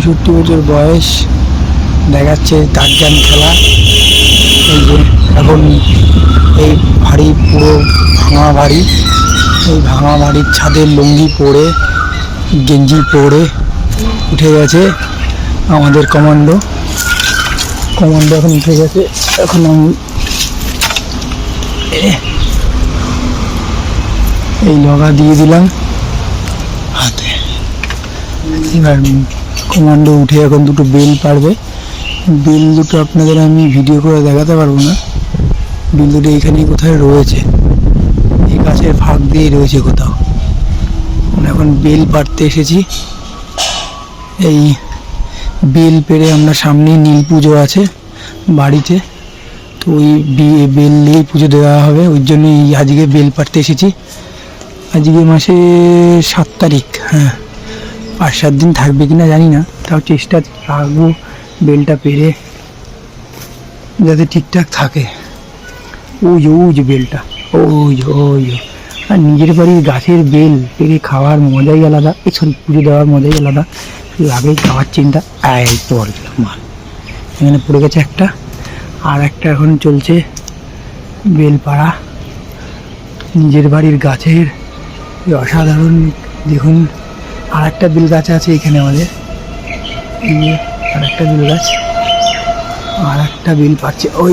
৬৫ বছর বয়স, দেখাচ্ছে গার্জিয়ান খেলা। এই যে এখন এই বাড়ি পুরো ভাঙা বাড়ি, এই ভাঙা বাড়ির ছাদের লুঙ্গি পরে গেঞ্জি পরে উঠে গেছে আমাদের কমান্ডো এখন উঠে গেছে। এখন আমি এই লগা দিয়ে দিলাম হাতে। এবার কমান্ডো উঠে এখন দুটো বেল পারবে। বেল দুটো আপনাদের আমি ভিডিও করে দেখাতে পারবো না। বেল দুটো এখানেই কোথায় রয়েছে, এই গাছের ফাঁক দিয়েই রয়েছে কোথাও। এখন বেল পাড়তে এসেছি। এই বেল পেড়ে আমরা সামনেই নীল পুজো আছে বাড়িতে, তো ওই বেল দিয়েই পুজো দেওয়া হবে। ওই জন্যই আজকে বেল পাড়তে এসেছি। আজকে মাসে 7 তারিখ। হ্যাঁ, 5-7 দিন থাকবে কিনা জানি না, তাও চেষ্টা রাখবো বেলটা পেরে যাতে ঠিকঠাক থাকে। ওই যে বেলটা, ওই আর নিজের বাড়ির গাছের বেল পেরে খাওয়ার মজাই আলাদা। এই সরি, পুজো দেওয়ার মজাই আলাদা। আগেই খাওয়ার চিন্তা। এই পড়ে গেলাম মাল, এখানে পড়ে গেছে একটা, আর একটা এখন চলছে বেল পাড়া নিজের বাড়ির গাছের। অসাধারণ দেখুন, আর একটা বেল গাছ আছে এখানে আমাদের। এই যে আর একটা বেল গাছ, আর একটা বেল পাচ্ছে। ওই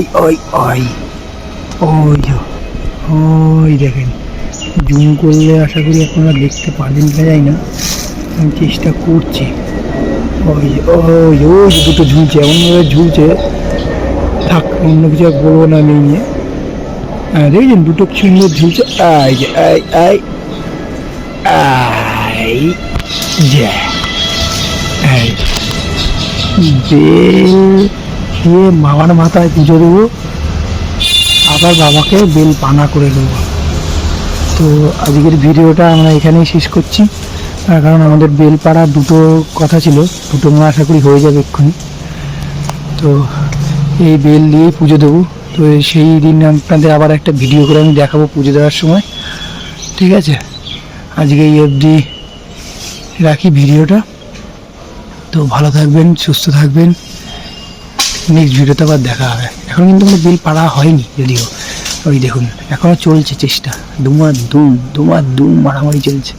দেখেন, জুম করলে আশা করি আপনারা দেখতে পারবেন কিনা জানি না, আমি চেষ্টা করছি। ওই দুটো ঝুলছে, এমনভাবে ঝুলছে, থাক অন্য কিছু আর বলবো না আমি নিয়ে। দেখছেন দুটো সুন্দর ঝুলছে। বেল দিয়ে বাবার মাথায় পুজো দেবো, আবার বাবাকে বেল পানা করে দেবো। তো আজকের ভিডিওটা আমরা এখানেই শেষ করছি, কারণ আমাদের বেল পাড়া দুটো কথা ছিল, দুটো মনে আশা করি হয়ে যাবে এক্ষুনি। তো এই বেল দিয়েই পুজো দেবো। তো সেই দিন আপনাদের আবার একটা ভিডিও করে আমি দেখাবো পুজো দেওয়ার সময়, ঠিক আছে? আজকে এই অবধি রাখি ভিডিওটা। তো ভালো থাকবেন, সুস্থ থাকবেন, নেক্সট ভিডিওতে আবার দেখা হবে। এখন কিন্তু আমার বেল পাড়া হয়নি যদিও, ওই দেখুন এখনও চলছে চেষ্টা, দুমার দুম মারামারি চলছে।